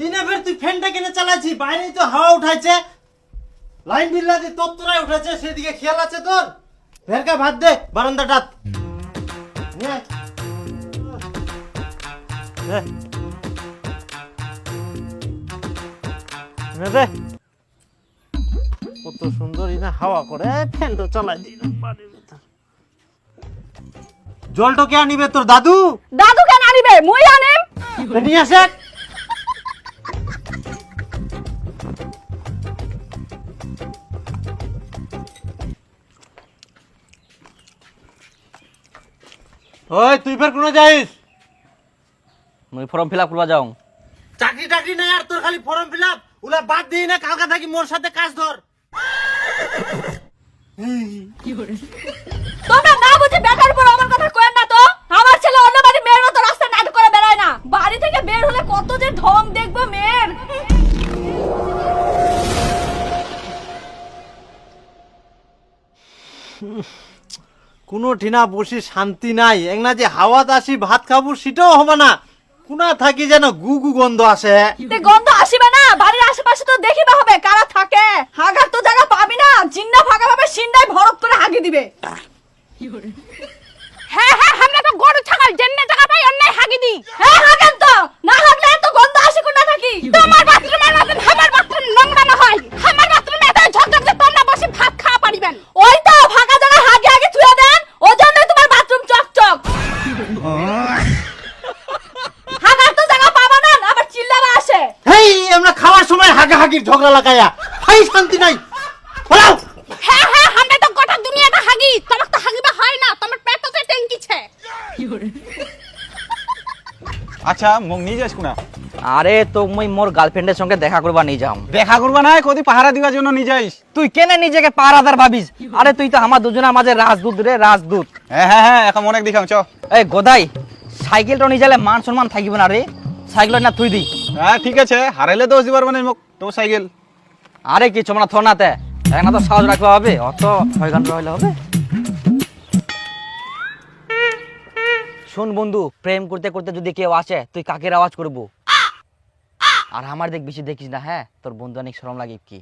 ইনে ফের তুই ফ্যানটা কেন চালাচ্ছি? বাইরেই তো হাওয়া উঠাইছে, লাইন বিল্লা দিয়ে তত্তরায় উঠেছে, সেদিকে খেয়াল আছে তোর? ফেরকা ভাত দে বারান্দাটাত। নে। নে। নে দে। কত সুন্দর ইনা হাওয়া করে, ফ্যানটা চালাই দিই না বাড়ির ভিতর। জলটা কে আনিবে তোর দাদু? দাদু কেন আনিবে, মুই আনিম। নিয়ে আসে। ওই তুই ফের কোন যাইস? মুই ফর্ম ফিল আপ করবা যাও। চাকরি টাকরি নাই আর তোর খালি ফর্ম ফিল আপ, ওলা বাদ দিই না, কালকা থাকি মোর সাথে কাজ ধর। তোমরা না বুঝে বেকার উপর আমার কথা কয়েন না তো। আমার ছেলে অন্য বাড়ি মেয়ের মতো রাস্তা নাটক করে বেড়ায় না। বাড়ি থেকে বের হলে কত যে ঢং দেখবো মেয়ের। কোনো ঠিনা বসি শান্তি নাই, একনা যে হাওয়াত আসি ভাত খাবো সেটাও হবে না। কোনা থাকি যেন গু গু গন্ধ আসে। তে গন্ধ আসিবে না, বাড়ির আশেপাশে তো দেখিবা হবে কারা থাকে। হাগার তো জায়গা পাবি না, জিন্না ফাঁকা ভাবে সিন্দাই ভরত করে হাগি দিবে। হ্যাঁ হ্যাঁ, আমরা তো গরু ছাগল জেন্নে জায়গা পাই অন্যায় হাগি দি। হ্যাঁ হাগেন তো, না হাগলে এত গন্ধ আসে কোথা থাকি? তোমার বাথরুমের মতন আমার বাথরুম নোংরা না হয়। আমার বাথরুমে এত ঝকঝক যে তোমরা বসে ভাত খাওয়া পারিবেন। ওই তো ফাঁকা জায়গা হাগে আগে ছুঁয়ে দেন, ওজন্যই তোমার বাথরুম চকচক। হাগার তো জায়গা পাবা না, আবার চিল্লাবা আসে। হেই, আমরা খাওয়ার সময় হাগাহাগির ঝগড়া লাগাইয়া হাই শান্তি নাই। বলাও। হ্যাঁ হ্যাঁ, আমরা তো গোটা দুনিয়াটা হাগি, তোমার তো হাগিবা হয় না, তোমার পেটতে ট্যাঙ্কিছে। আচ্ছা মোক নিয়ে যাস কোনা? আরে তো মুই মোর গার্লফ্রেন্ডের সঙ্গে দেখা করবা নিয়ে যাও। দেখা করবা না, কদি পাহারা দিবার জন্য নিয়ে যাইস? তুই কেনে নিজেকে পাহারাদার ভাবিস? আরে তুই তো আমার দুজনের মাঝে রাজদূত রে, রাজদূত। হ্যাঁ হ্যাঁ হ্যাঁ, এখন অনেক দেখাম চ। এই গোদাই, সাইকেলটা নিয়ে যালে মান সম্মান থাকিব না রে। সাইকেল না তুই দি। হ্যাঁ ঠিক আছে, হারাইলে দোষ দিবার মানে মোক তোর সাইকেল। আরে কিছু মানে থর নাতে এক না তো সাহস রাখবা হবে, অত হয়গান হইলে হবে। শোন বন্ধু, প্রেম করতে করতে যদি কেউ আসে তুই কাকের আওয়াজ করবো। আর আমার দেখ বেশি দেখিস না, হ্যাঁ তোর বন্ধু অনেক শরম লাগে কি।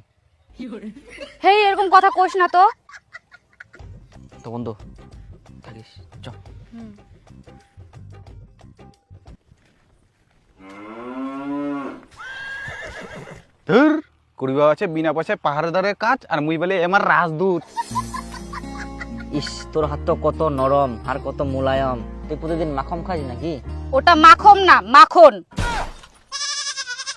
হেই, এরকম কথা কোস না তো। তো বন্ধু থাকিস চ। ধুর, করিবা আছে বিনা পয়সায় পাহারাদারের কাজ, আর মুই বলে আমার রাজদূত। ইস, তোর হাত তো কত নরম আর কত মোলায়ম। তুই প্রতিদিন মাখন খাস নাকি? ওটা মাখন না, মাখন।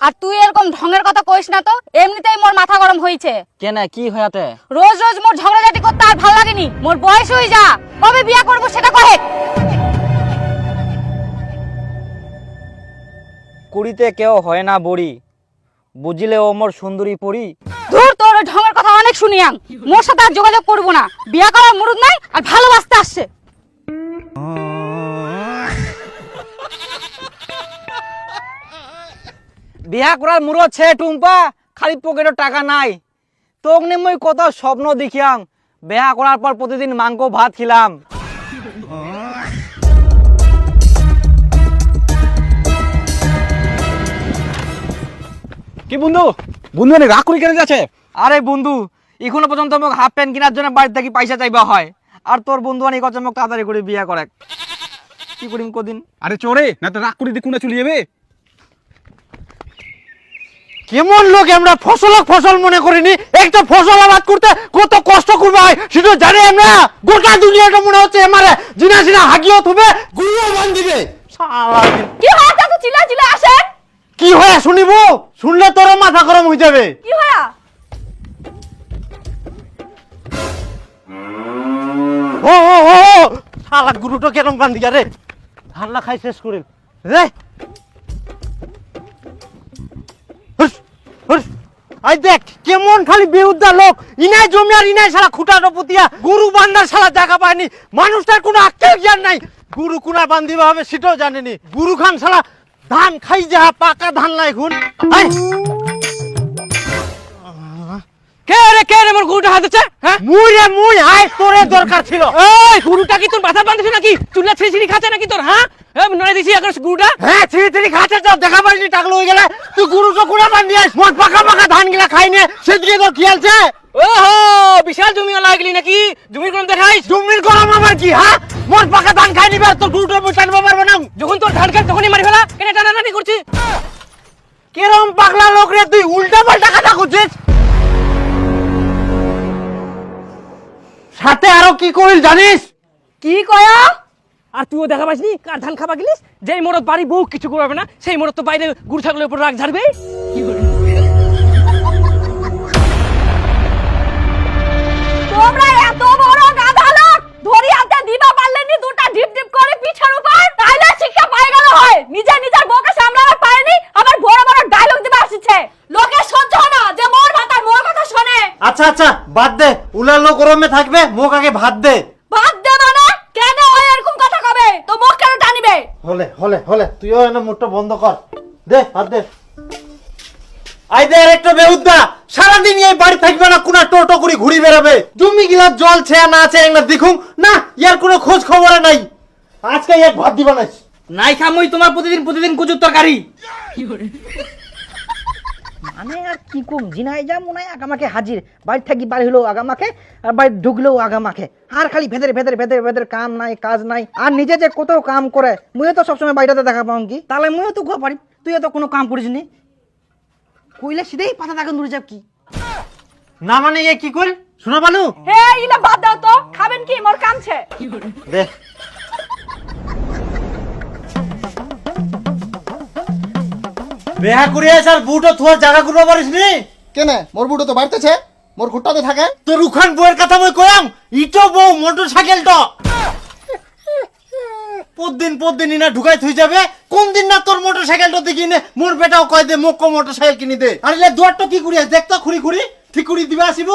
আর তুই এরকম ঢঙের কথা কইস না তো, এমনিতেই মোর মাথা গরম হইছে। কেন, কি হয়াতে? রোজ রোজ মোর ঝগড়াঝাটি করতে আর ভালো লাগেনি। মোর বয়স হই যা, কবে বিয়া করব সেটা কহে। কুড়িতে কেউ হয় না বড়ি, বুঝিলে ও মোর সুন্দরী পড়ি। ধুর, তোর ওই ঢঙের কথা অনেক শুনিয়াম। মোর সাথে আর যোগাযোগ করব না, বিয়া করার মুরুদ নাই আর ভালোবাসতে আসছে। বিয়া করার মুরত ছে টুম্পা, খালি পকেটে টাকা নাই। তোক নে মই কত স্বপ্ন দেখিয়াম, বিয়া করার পর প্রতিদিন মাংস ভাত খিলাম। কি বন্ধু, বন্ধু অনেক রাগ করি কেন যাচ্ছে? আরে বন্ধু, এখনো পর্যন্ত মোক হাফ প্যান্ট কেনার জন্য বাড়ি থেকে পয়সা চাইবা হয়, আর তোর বন্ধু অনেক কত মোক তাড়াতাড়ি করে বিয়া করে। কি করিম কদিন? আরে চোরে না তো রাগ করি দিয়ে কোনা চলে যাবে। কেমন লোক আমরা ফসল মনে করিনি, একটা ফসল আবাদ করতে কত কষ্ট করবে হয় সেটা জানি আমরা। গোটা দুনিয়াটা মনে হচ্ছে আমারে জিনা জিনা হাগিও থবে, গুড়িও বান দিবে। কি হয় এত চিল্লা চিল্লা আসেন? কি হয় শুনিব? শুনলে তোর মাথা গরম হয়ে যাবে। কি হয়? ও ও ও, শালা গুরুটা কেরম বান দিগা রে, ধান্না খাই শেষ করিল রে। আই দেখ কেমন খালি বেউদ্দা লোক, ইনাই জমি আর ইনাই শালা খুঁটাটো পুতিয়া গরু বান্ধার শালা জায়গা পায়নি। মানুষটার কোনো আক্কেল জ্ঞান নাই, গরু কোনা বান্ধিবা হবে সেটাও জানেনি। গরু খান শালা ধান খাই যা, পাকা ধান লাই খুন। কে রে কে রে মোর গরুটা হাতেছে? হ্যাঁ মুই আয় তোরে দরকার ছিল। এই গরুটা কি তোর মাথা বাঁধছে নাকি? চুলা ছিঁড়ি খাচ্ছে নাকি তোর? হ্যাঁ নয় দিছি এখন গুড়টা হ্যাঁ ছিড়ি খাচ্ছে তো দেখা পাইনি টাকলো হয়ে গেলে তুই গুরু তো কুড়া বান দিয়াস মোট পাকা পাকা ধান গিলা খাইনে সেদিকে তো খেয়ালছে ওহো বিশাল জমি লাগলি নাকি জমির কোন দেখাইস জমির গরম আমার কি হ্যাঁ মোট পাকা ধান খাই নিবে তোর গুরুটা আমি টানবো পারবো না যখন তোর ধান খাই তখনই মারি ফেলা কেন টানাটানি করছিস কিরম পাগলা লোক রে তুই উল্টা পাল্টা কথা করছিস সাথে আরো কি করিল জানিস কি কয়া আর তুইও দেখা পাসনি কার ধান খাবা গেলিস যেই মরদ বাড়ি বউ কিছু করবে না সেই মরদ তো বাইরে গুড় ছাগলের উপর রাগ ঝাড়বে তোমরা এত বড় গাধা লোক ধরি হাতে দিবা পারলেনি দুটা ডিপ ডিপ করে পিছের উপর তাইলে শিক্ষা পাই গেল হয় নিজের বউকে সামলাতে পারেনি আবার বড় বড় ডায়লগ দিবা আসছে লোকে সহ্য হয় না যে মোর ভাতার মোর কথা শুনে আচ্ছা বাদ দে উলালো গরমে থাকবে মুখ আগে ভাত দে বাদ দে মানে কেন হয় এরকম কথা কবে তো মুখ কেন টানিবে হলে তুইও এনে মুখটা বন্ধ কর দে ভাত দে আই দে আরেকটা বেহুদ্দা সারাদিন এই বাড়ি থাকবে না কোনা টোটো করে ঘুরি বেড়াবে জমি গিলা জল ছে না আছে এগুলা দেখুন না ইয়ার কোনো খোঁজ খবর নাই আজকে এক ভাত দিবা নাই নাই খামই তোমার প্রতিদিন কুচুর তরকারি মানে আর কি কম জিনাই যা মনে হয় আগামাকে হাজির বাড়ি থাকি বাড়ি হলো আগামাকে আর বাড়ি ঢুকলেও আগামাকে আর খালি ভেতরে কাম নাই কাজ নাই আর নিজে যে কত কাম করে মুইও তো সবসময় বাড়িটাতে দেখা পাও কি তাহলে মুইও তো ঘুয়া পারি তুইও তো কোনো কাম করিস নি কইলে সিধেই পাতা দেখা দূরে যাব কি না মানে এ কি কইল শোনা বালু হে ইলা বাদ দাও তো খাবেন কি মোর কামছে দে বেহা করিয়া স্যার বুটো থোর জায়গা করবা পারিস নি কেনে মোর বুড়ো তো বাড়তেছে মোর ঘুরটাতে থাকে তোর উখান বউয়ের কথা মই কয়াম ইটো বউ মোটরসাইকেল তো পরদিন ইনা ঢুকাই থই যাবে কোন দিন না তোর মোটরসাইকেলটা দেখি নে মোর বেটাও কয় দে মোক মোটরসাইকেল কিনি দে আর লে দুয়ারটা কি করিয়া দেখ তো খুরি ঠিক করি দিবা আসিব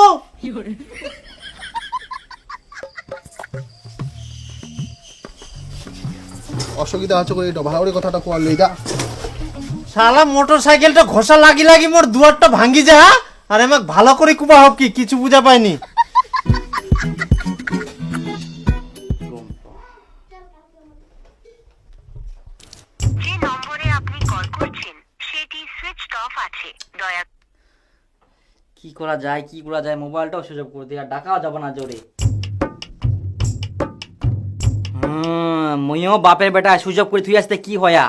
অসুবিধা আছে করে এটা ভালো করে কথাটা কোয়াল লইগা শালা মোটরসাইকেলটা ঘষা লাগি মোর দুয়ারটা ভাঙ্গি যা আর আমাক ভালো করে কুবা হব কি কিছু বুঝা পাইনি যে নম্বরে আপনি কল করছেন সেটি সুইচড অফ আছে দয়া কি করা যায় মোবাইলটাও সুযোগ করে দিয়ে আর ডাকাও যাবে না জোরে মইও বাপের বেটা সুযোগ করে তুই আসতে কি হয়া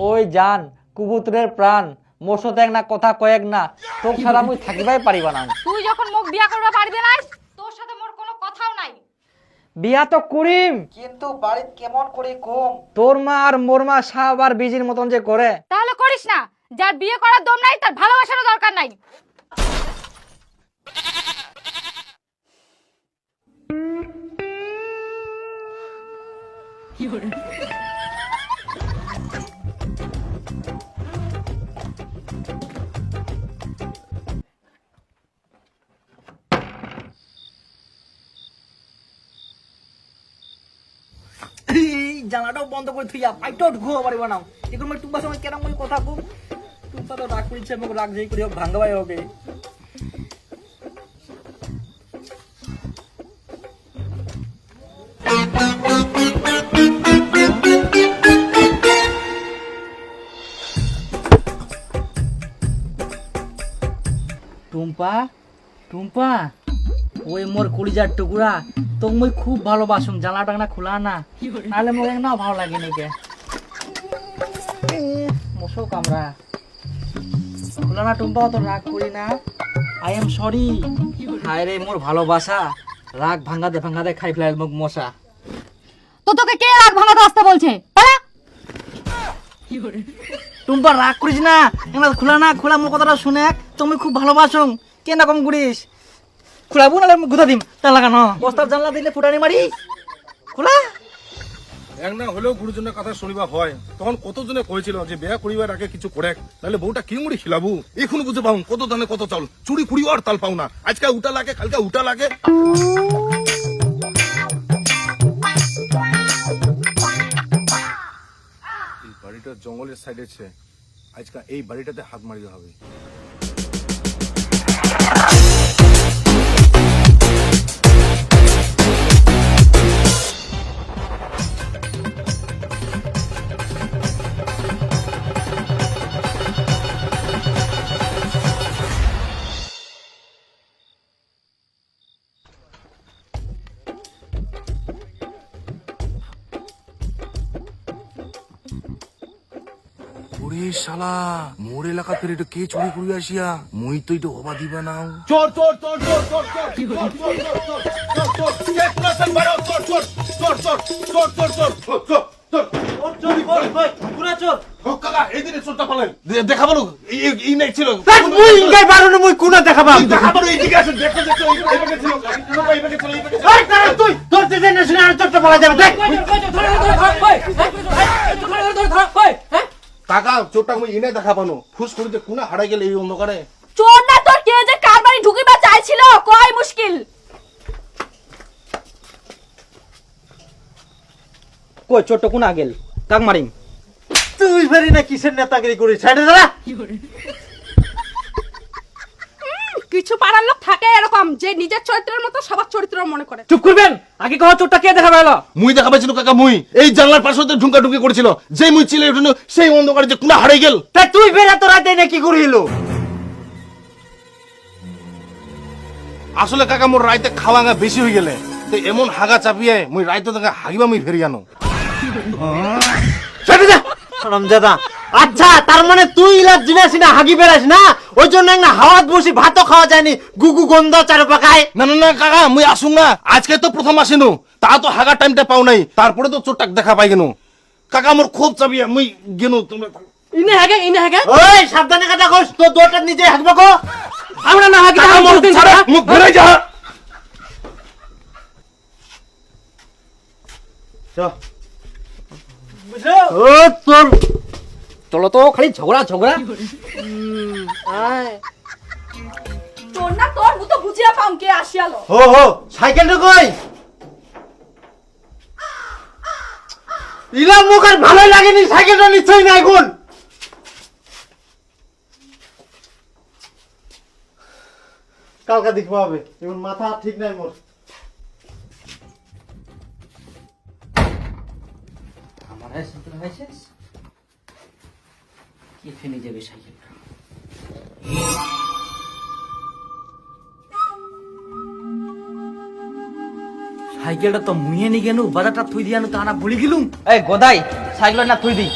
ওই জান কুবুতরের প্রাণ মোর সাথে এক না কথা কয়েক না তোর ছাড়া মুই থাকিবাই পারিবা না তুই যখন মুখ বিয়া করবা পারবি না তোর সাথে মোর কোনো কথাও নাই বিয়া তো করিম কিন্তু বাড়িতে কেমন করে কম তোর মা আর মোর মা সাব আর বিজির মতন যে করে তাহলে করিস না যার বিয়ে করার দম নাই তার ভালোবাসারও দরকার নাই জানাটাও বন্ধ করে থুইয়া পাইটাও ঢুকতে পারিবা না এখন মই টুম্পার সময় কেন মই কথা কম টুম্পা তো রাগ করিছে মোক রাগ যেই করি হোক ভাঙ্গাবাই হবে টুম্পা ওই মোর কলিজার টুকুরা তো মই খুব ভালোবাসুম জানলা টাংনা খোলা না নাহলে মোর এক না ভালো লাগে নাকি মশো কামরা খোলা না টুম্পা তো রাগ করি না আই এম সরি হায় রে মোর ভালোবাসা রাগ ভাঙাতে খাই ফেলাই মোক মশা তো তোকে কে রাগ ভাঙাতে আসতে বলছে টুম্পা রাগ করিস না এমন খোলা মোর কথাটা শুনে তুমি খুব ভালোবাসুম কেন কম করিস খোলাবো নাহলে গুথা দিম তা লাগানো বস্তার জানলা দিলে ফুটানি মারি খোলা এক না হলেও গুরুজনের কথা শুনিবা হয় তখন কতজনে কইছিল যে বিয়া করিবার আগে কিছু করে নাহলে বউটা কি মুড়ি খিলাবু এখন বুঝে পাও কত দানে কত চাউল চুরি কুড়ি আর তাল পাও না আজকে উটা লাগে কালকে উটা লাগে। এই বাড়িটা জঙ্গলের সাইডে আছে আজকে এই বাড়িটাতে হাত মারিতে হবে। ওরে শালা মোর এলাকা ফের এটা কে চুরি করি আসিয়া মুই তো এটা হবা দিবা নাও। চোর চোর চোর চোর চোর চোর চোর চোর চোর চোর কে পুরাতন বাড়ো চোর চোর চোর চোর চোর চোর চোর চোর চোর পুরা চোর কাকা এই দিনে চোরটা পালেন দেখা বলো এই নাই ছিল মুই ইনকাই বারুনে মুই কোনা দেখাবাম দেখা বলো এই দিকে আসে দেখো দেখো এইভাবে ছিল এইভাবে ছিল এই তারা তুই তোর যে না শুনে আর চোরটা পালা যাবে দেখ কাকা চোরটা মুই ইনে দেখা পানো ফুস করিতে কোনা হারাই গেল এই অন্ধকারে। চোর না তোর কে যে কার বাড়ি ঢুকিবা চাইছিল কয় মুশকিল। কই ছোট কোনা গেল কাক মারিম তুই ভেরি না কিসের নেতাগিরি করিস সাইডে দাঁড়া। কিছু পাড়ার লোক থাকে এরকম যে নিজের চরিত্রের মতো সবার চরিত্র মনে করে। চুপ করবেন আগে কহ চোরটা কে দেখাবে এলো মুই দেখা পাইছিল কাকা মুই এই জানলার পাশে হতে ঢুকা ঢুকি করেছিল যেই মুই চিলে উঠলো সেই অন্ধকারে যে কোনা হারাই গেল। তাই তুই ফের এত রাতে না কি করিল? আসলে কাকা মোর রাইতে খাওয়াঙ্গা বেশি হয়ে গেলে তো এমন হাগা চাপিয়ে মুই রাইতে দেখা হাগিবা মুই ফেরি আনো। সাইডে যা হারামজাদা। আচ্ছা তার মানে তুই ইলাপ জিনাস না হাগি বেরাস না ওই জন্য না হাওয়াত বসি ভাতও খাওয়া যায়নি গুগু গন্ধ চারু পাকায়। না না না কাকা মুই আসুন না আজকে তো প্রথম আসিনু তা তো হাগার টাইমটা পাও নাই তারপরে তো চোরটাক দেখা পাই গেনু কাকা মোর খুব চাপিয়ে মুই গেনু তোমরা ইনে হাগে ওই সাবধানে কথা কইস তো দুটো নিজে হাগবা কো আমরা না হাগে কাকা মোর ছাড়া মুখ ঘুরে যা। ও তোর চলো তো খালি ঝগড়া ঝগড়া চোর না তোর মতো বুঝিয়া পাম কে আসিয়ালো। হো হো সাইকেলটা কই ইলা মুখ আর ভালো লাগেনি সাইকেলটা নিশ্চয়ই নাই গুণ। কালকা দেখবো হবে এমন মাথা ঠিক নাই মোর। আমার সাইকেল হয়েছে কি ফেলে যাবে সাইকেলটা। সাইকেলটা তো মুইয়ে নি গেলু বাজারটা থুই দিয়ানু তা না ভুলি গেলুম। এই গোদাই সাইকেল না থুই দি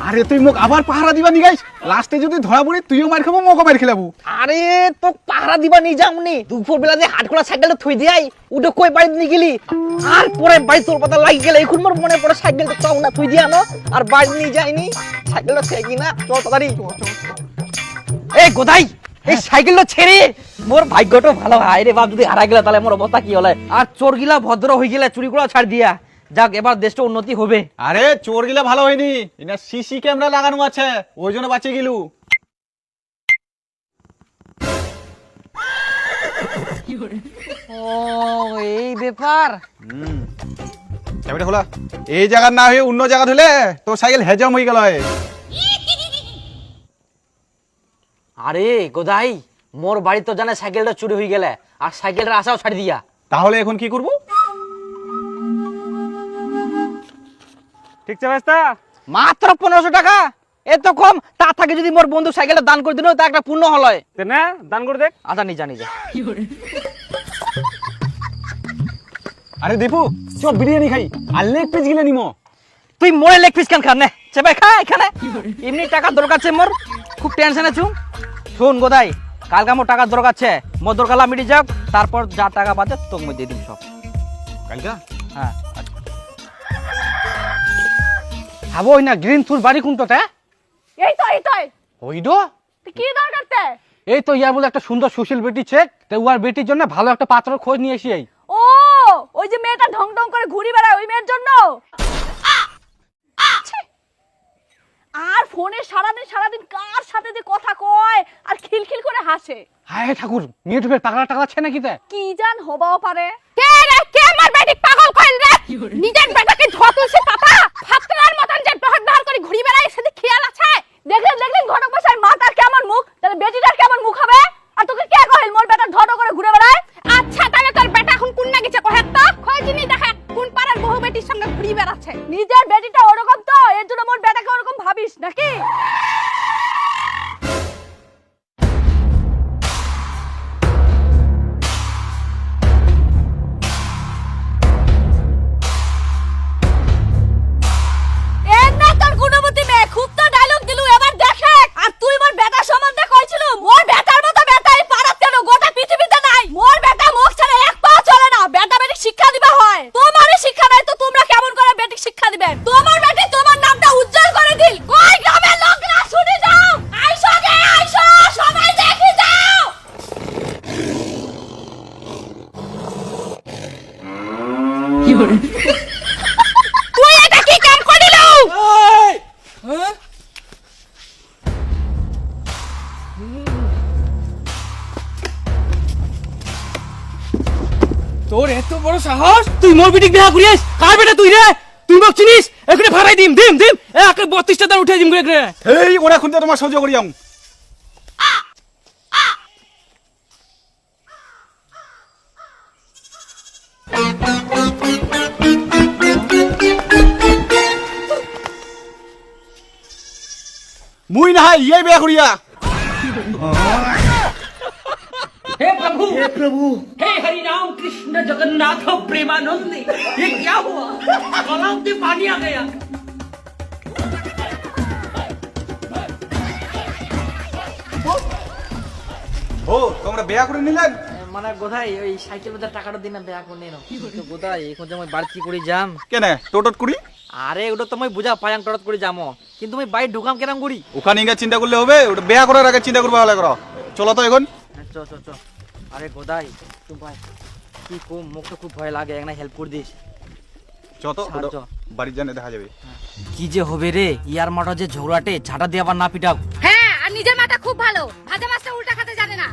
আরে তুই মোক আবার পাহারা দিবা নি গাইস লাস্টে যদি ধরা পড়ি তুইও মার খাবো মকো মার খেলাবো। আরে তো পাহারা দিবা নি যামনি দুপুর বেলা যে হাট করা সাইকেলটা থুই দিয়াই উঠে কই বাড়ি নি গেলি আর পরে বাড়ি তোর পাতা লাগি গেল এখন মোর মনে পড়ে সাইকেলটা চাও না থুই দিয়ানো আর বাড়ি নি যাইনি সাইকেলটা ছেড়ে কি না চল তাড়াতাড়ি। এই গোদাই এই সাইকেলটা ছেড়ে মোর ভাগ্যটা ভালো হয় রে বাপ যদি হারা গেলে তাহলে মোর অবস্থা কি হলে। আর চোর গিলা ভদ্র হয়ে গেলে চুরি করা ছাড় দিয়া যাক এবার দেশটা উন্নতি হবে। আরে চোর গিলা ভালো হয়নি এটা সিসি ক্যামেরা লাগানো আছে ওই জন্য বাঁচে গেলু। ও এই ব্যাপার। চাবিটা খোলা এই জায়গা না হয়ে অন্য জায়গা হলে তো সাইকেল হেজম হয়ে গেল। আরে গোদাই মোর বাড়ি তো জানে সাইকেলটা চুরি হয়ে গেলে আর সাইকেলটা আসাও ছাড়ি দিয়া। তাহলে এখন কি করব? ঠিক আছে মাত্র 1500 টাকা এত কম তা থাকে যদি মোর বন্ধু সাইকেলটা দান করে দিল তা একটা পূর্ণ হল না দান করে দেখ। আচ্ছা নিজা নিজা। আরে দীপু চ বিরিয়ানি খাই আর লেগ পিস গিলে নিমো। তুই মোরে লেগ পিস কেন খানে চেবে খা এখানে এমনি টাকা দরকার আছে মোর খুব টেনশন আছু। শুন গোদাই কালকে মোর টাকা দরকার আছে মোর দরকার মিটি যাক তারপর যা টাকা বাজে তোকে মই দিয়ে দিম সব কালকা। হ্যাঁ হাবো না গ্রিন ফুল বাড়ি কোনটাতে এই তো ওইডো কি দরকার তে এই তো ইয়া বলে একটা সুন্দর সুশীল বেটি চেক তো উয়ার বেটির জন্য ভালো একটা পাত্র খোঁজ নিয়ে এসি এই। ও ওই যে মেয়েটা ঢং ঢং করে ঘুরি বেড়ায় ওই মেয়ের জন্য। ছি! আর ফোনে সারাদিন কার সাথে যে কথা কয় আর খিলখিল করে হাসে। হায় ঠাকুর মিউটিউবের পাগলা টাগলা আছে নাকি তে? কি জান হবাও পারে। কে রে কে আমার বেটি পাগল কইল রে? নিজের বেটাকে ধতুলছে পাপা ফাতরার মতন যে ডহর করে ঘুরি বেড়ায় সেটা খেয়াল আছে? দেখলেন ঘটক মশাই মাতার কেমন মুখ, তাহলে বেটিটার কেমন মুখ হবে? আর তোকে কে কইল মোর বেটা ধটো করে ঘুরে বেড়ায়? আচ্ছা তাহলে তোর বেটা এখন কোন না গেছে কহে তো খোঁজনি দেখে কোন পাড়ার বহু বেটির সঙ্গে ঘুরি বেড়াচ্ছে। নিজের বেটিটা ওরকম তো এর জন্য মোর বেটাকে ওরকম ভাবিস নাকি? তুই এটা কি কাম করিল? তোর এত বড় সাহস তুই মোর বেটিক বিয়া করিস? কার বেটা তুই রে? তুই মোক চিনিস? এখানে ভাড়াই দিম একে 32টা দান উঠে দিম রে। এই ওরা খুনতে তোমার সহ্য করি আম। মুই না ইয়ে বিয়া করিয়া। हे हरि राम कृष्ण जगन्नाथ प्रेमानंद ये क्या हुआ? तालाब में पानी आ गया। ও তোমরা বিয়া করে নিলেন? মানে গোদাই ওই সাইকেল বাজার টাকাটা দিন না দেয়া করে নেন তো গোদাই এখন যে মই বাড়তি করে যাম। কেন টোটট করি? আরে ওটা তো মই বুঝা পায়াং টরত করে যামো কিন্তু মই বাইরে ঢুকাম কেরাম করি? ওখানে গিয়ে চিন্তা করলে হবে? ওটা বিয়া করার আগে চিন্তা করবে ভালো করো। চলো তো এখন। চ চ চ। আরে গোদাই তুই ভাই কি কম মুখ তো খুব ভয় লাগে একটা হেল্প করে দিস। চত সাহায্য। বাড়ির জানে দেখা যাবে। কি যে হবে রে ইয়ার মাটা যে ঝগড়াটে ঝাঁটা দিয়ে আবার না পিটাও। হ্যাঁ আর নিজের মাটা খুব ভালো, ভাজা মাছটা উল্টা খেতে জানে না।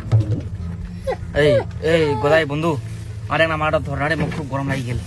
এই এই গোদাই বন্ধু আরে না মাটা ধরারে মুখ খুব গরম লাগি গেল।